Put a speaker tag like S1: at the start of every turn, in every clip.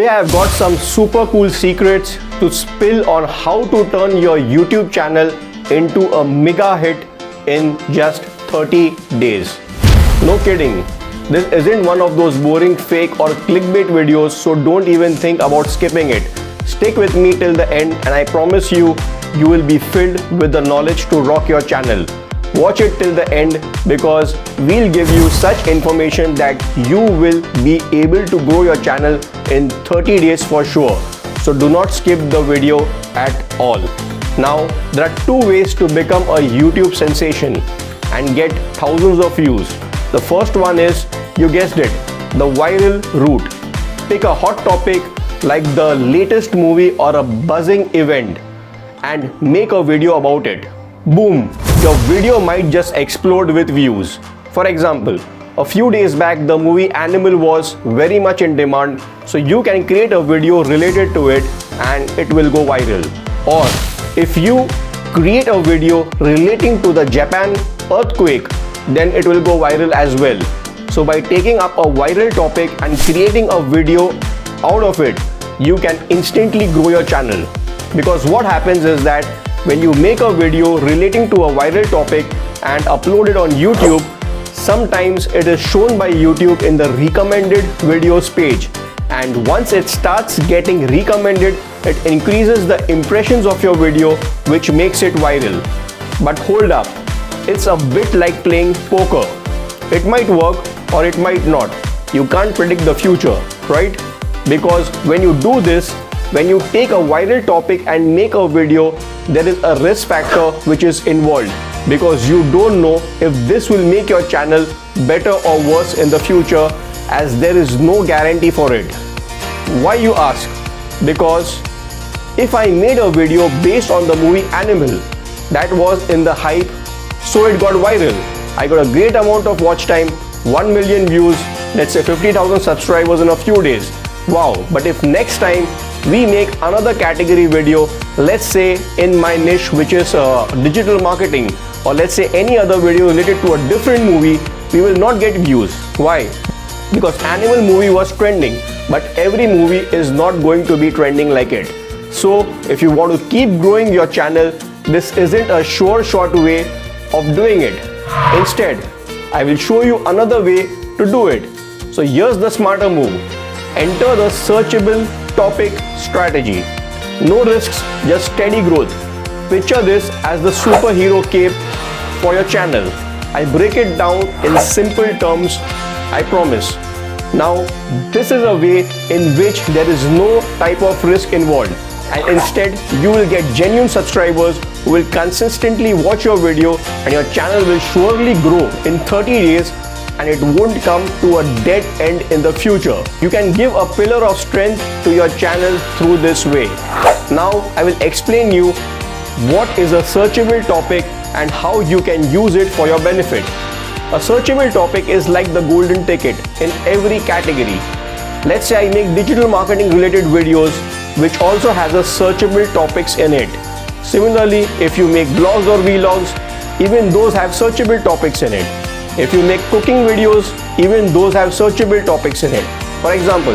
S1: Today I've got some super cool secrets to spill on how to turn your YouTube channel into a mega hit in just 30 days. No kidding. This isn't one of those boring fake or clickbait videos, so don't even think about skipping it. Stick with me till the end and I promise you, you will be filled with the knowledge to rock your channel. Watch it till the end because we'll give you such information that you will be able to grow your channel in 30 days for sure. So do not skip the video at all. Now, there are two ways to become a YouTube sensation and get thousands of views. The first one is, you guessed it, the viral route. Pick a hot topic like the latest movie or a buzzing event and make a video about it. Boom! Your video might just explode with views. For example, a few days back the movie Animal was very much in demand, so you can create a video related to it and it will go viral. Or if you create a video relating to the Japan earthquake, then it will go viral as well. So by taking up a viral topic and creating a video out of it, you can instantly grow your channel. Because what happens is that when you make a video relating to a viral topic and upload it on YouTube, sometimes it is shown by YouTube in the recommended videos page. And once it starts getting recommended, it increases the impressions of your video, which makes it viral. But hold up, it's a bit like playing poker. It might work or it might not. You can't predict the future, right? Because when you do this, when you take a viral topic and make a video, there is a risk factor which is involved because you don't know if this will make your channel better or worse in the future, as there is no guarantee for it. Why, you ask? Because if I made a video based on the movie Animal that was in the hype, so it got viral. I got a great amount of watch time, 1 million views, let's say 50,000 subscribers in a few days. Wow, but if next time we make another category video, let's say in my niche which is digital marketing, or let's say any other video related to a different movie, we will not get views. Why? Because Animal movie was trending, but every movie is not going to be trending like it. So if you want to keep growing your channel, this isn't a short way of doing it. Instead, I will show you another way to do it. So here's the smarter move. Enter the searchable topic strategy. No risks, just steady growth. Picture this as the superhero cape for your channel. I break it down in simple terms, I promise. Now, this is a way in which there is no type of risk involved, and instead you will get genuine subscribers who will consistently watch your video, and your channel will surely grow in 30 days and it won't come to a dead end in the future. You can give a pillar of strength to your channel through this way. Now I will explain you what is a searchable topic and how you can use it for your benefit. A searchable topic is like the golden ticket in every category. Let's say I make digital marketing related videos which also has a searchable topics in it. Similarly, if you make blogs or vlogs, even those have searchable topics in it. If you make cooking videos, even those have searchable topics in it. For example,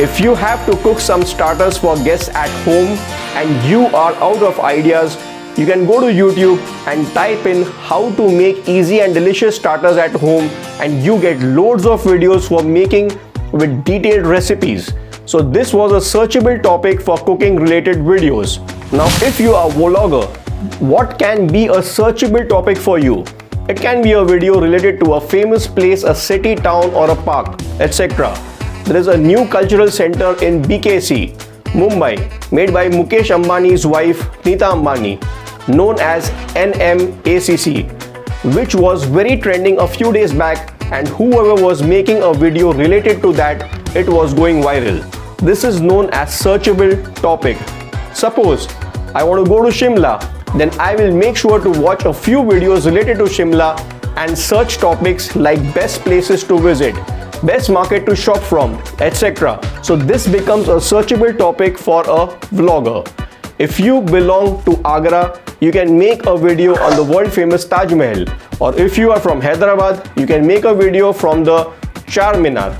S1: if you have to cook some starters for guests at home and you are out of ideas, you can go to YouTube and type in how to make easy and delicious starters at home, and you get loads of videos for making with detailed recipes. So this was a searchable topic for cooking related videos. Now if you are a vlogger, what can be a searchable topic for you? It can be a video related to a famous place, a city, town or a park, etc. There is a new cultural center in BKC, Mumbai, made by Mukesh Ambani's wife Neeta Ambani, known as NMACC, which was very trending a few days back, and whoever was making a video related to that, it was going viral. This is known as searchable topic. Suppose I want to go to Shimla, then I will make sure to watch a few videos related to Shimla and search topics like best places to visit, best market to shop from, etc. So this becomes a searchable topic for a vlogger. If you belong to Agra, you can make a video on the world famous Taj Mahal, or if you are from Hyderabad, you can make a video from the Charminar,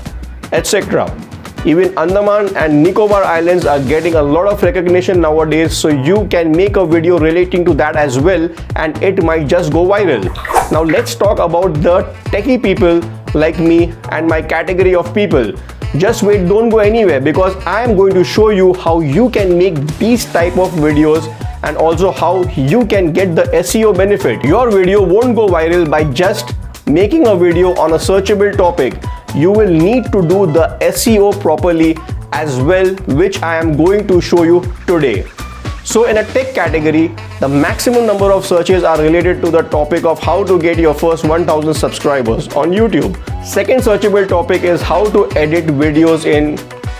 S1: etc. Even Andaman and Nicobar Islands are getting a lot of recognition nowadays, so you can make a video relating to that as well and it might just go viral. Now let's talk about the techie people like me and my category of people. Just wait, don't go anywhere, because I am going to show you how you can make these type of videos and also how you can get the SEO benefit. Your video won't go viral by just making a video on a searchable topic. You will need to do the SEO properly as well, which I am going to show you today. So in a tech category, the maximum number of searches are related to the topic of how to get your first 1000 subscribers on YouTube. Second searchable topic is how to edit videos in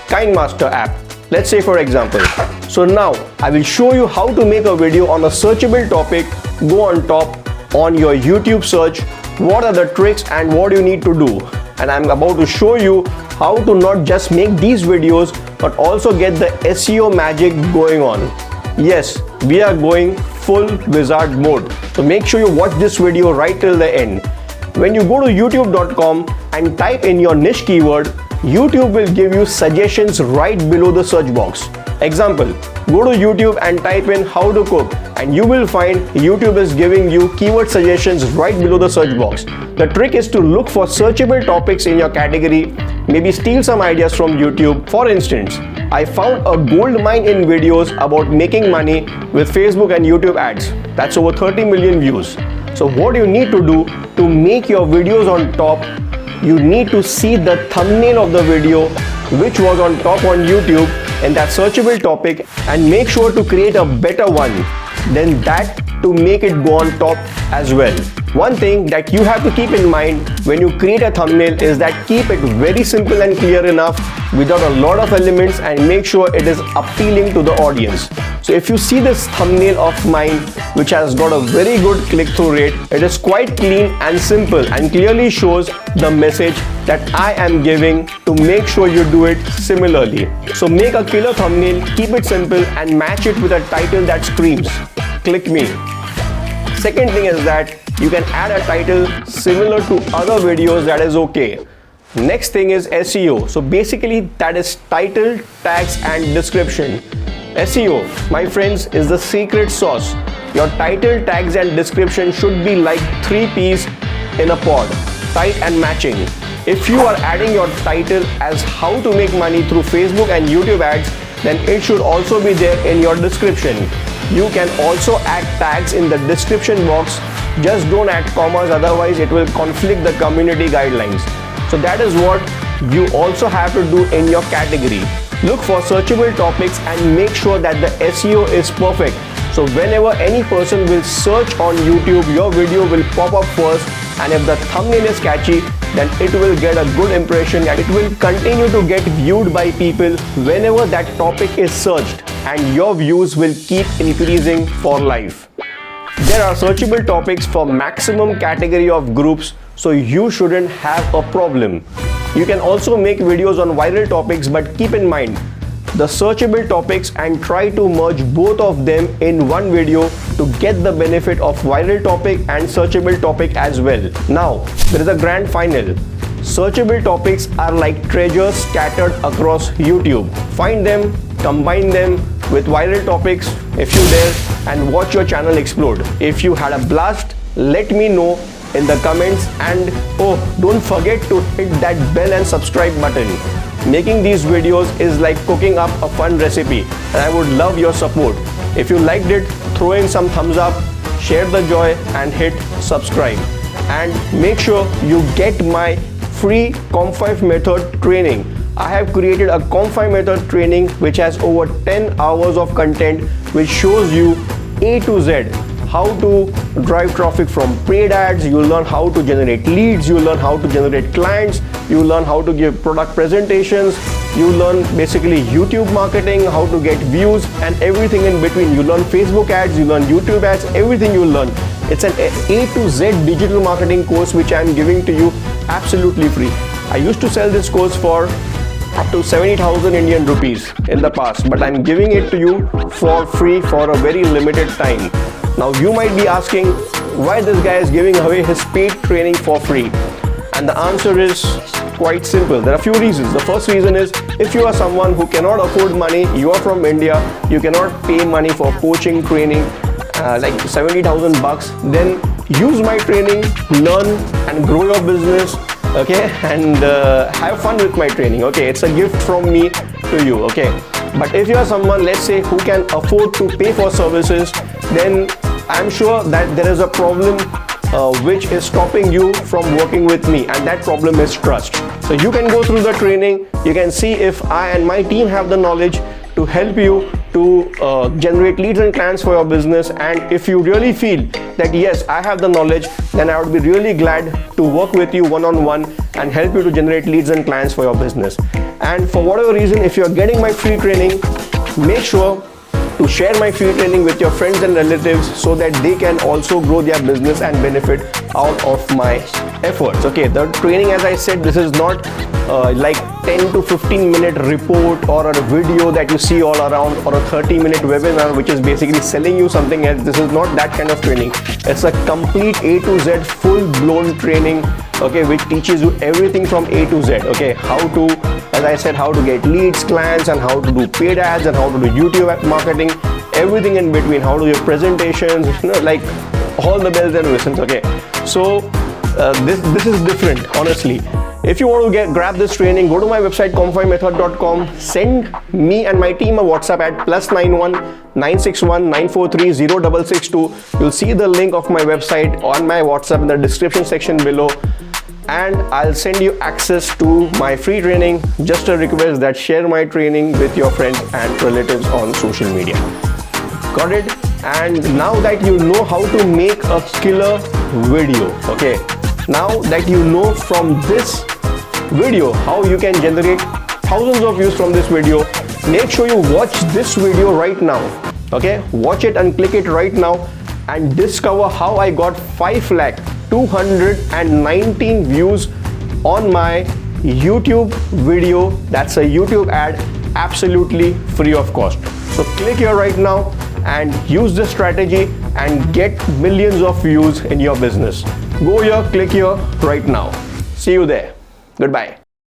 S1: KineMaster app. Let's say for example. So now I will show you how to make a video on a searchable topic. Go on top on your YouTube search. What are the tricks and what you need to do? And I'm about to show you how to not just make these videos but also get the SEO magic going on. Yes, we are going full wizard mode. So make sure you watch this video right till the end. When you go to youtube.com and type in your niche keyword, YouTube will give you suggestions right below the search box. Example, go to YouTube and type in how to cook and you will find YouTube is giving you keyword suggestions right below the search box. The trick is to look for searchable topics in your category, maybe steal some ideas from YouTube. For instance, I found a gold mine in videos about making money with Facebook and YouTube ads. That's over 30 million views. So what you need to do to make your videos on top, you need to see the thumbnail of the video which was on top on YouTube in that searchable topic and make sure to create a better one than that to make it go on top as well. One thing that you have to keep in mind when you create a thumbnail is that keep it very simple and clear enough without a lot of elements and make sure it is appealing to the audience. So if you see this thumbnail of mine which has got a very good click-through rate, it is quite clean and simple and clearly shows the message that I am giving to make sure you do it similarly. So make a killer thumbnail, keep it simple and match it with a title that screams, "Click me." Second thing is that you can add a title similar to other videos, that is okay. Next thing is SEO. So basically that is title, tags and description. SEO, my friends, is the secret sauce. Your title, tags and description should be like 3 P's in a pod, tight and matching. If you are adding your title as how to make money through Facebook and YouTube ads, then it should also be there in your description. You can also add tags in the description box. Just don't add commas, otherwise it will conflict the community guidelines. So that is what you also have to do in your category. Look for searchable topics and make sure that the SEO is perfect. So whenever any person will search on YouTube, your video will pop up first, and if the thumbnail is catchy, then it will get a good impression and it will continue to get viewed by people whenever that topic is searched, and your views will keep increasing for life. There are searchable topics for maximum category of groups, so you shouldn't have a problem. You can also make videos on viral topics, but keep in mind the searchable topics and try to merge both of them in one video to get the benefit of viral topic and searchable topic as well. Now, there is a grand final. Searchable topics are like treasures scattered across YouTube. Find them, combine them with viral topics if you dare, and watch your channel explode. If you had a blast, let me know in the comments, and oh, don't forget to hit that bell and subscribe button. Making these videos is like cooking up a fun recipe, and I would love your support. If you liked it, throw in some thumbs up, share the joy and hit subscribe. And make sure you get my free Comp5 method training. I have created a Comp5 method training which has over 10 hours of content which shows you A to Z how to drive traffic from paid ads. You will learn how to generate leads, you will learn how to generate clients, you will learn how to give product presentations, you learn basically YouTube marketing, how to get views and everything in between. You learn Facebook ads, you learn YouTube ads, everything you will learn. It's an A to Z digital marketing course which I am giving to you absolutely free. I used to sell this course for up to 70,000 Indian rupees in the past, but I'm giving it to you for free for a very limited time. Now you might be asking why this guy is giving away his paid training for free. And the answer is quite simple. There are a few reasons. The first reason is, if you are someone who cannot afford money, you are from India, you cannot pay money for coaching, training, like 70,000 bucks, then use my training, learn and grow your business, okay, and have fun with my training, okay. It's a gift from me to you, okay. But if you are someone, let's say, who can afford to pay for services, then I'm sure that there is a problem which is stopping you from working with me, and that problem is trust. So you can go through the training, you can see if I and my team have the knowledge to help you to generate leads and clients for your business. And if you really feel that yes, I have the knowledge, then I would be really glad to work with you one-on-one and help you to generate leads and clients for your business. And for whatever reason, if you're getting my free training, make sure to share my free training with your friends and relatives so that they can also grow their business and benefit out of my efforts. Okay, the training, as I said, this is not like 10 to 15 minute report or a video that you see all around, or a 30-minute webinar which is basically selling you something else. This is not that kind of training. It's a complete A to Z full-blown training, okay, which teaches you everything from A to Z, okay, how to, as I said, how to get leads, clients, and how to do paid ads, and how to do YouTube marketing, everything in between, how to do your presentations, you know, like all the bells and whistles, okay. So this is different, honestly. If you want to grab this training, go to my website comfymethod.com, send me and my team a WhatsApp at +91 961 943 0662. You'll see the link of my website on my WhatsApp in the description section below, and I'll send you access to my free training. Just a request that share my training with your friends and relatives on social media. Got it? And now that you know how to make a killer video, okay, now that you know from this video how you can generate thousands of views from this video, make sure you watch this video right now, okay. Watch it and click it right now and discover how I got 5,219 views on my YouTube video. That's a YouTube ad, absolutely free of cost. So click here right now and use this strategy and get millions of views in your business. Go here, click here right now. See you there. Goodbye.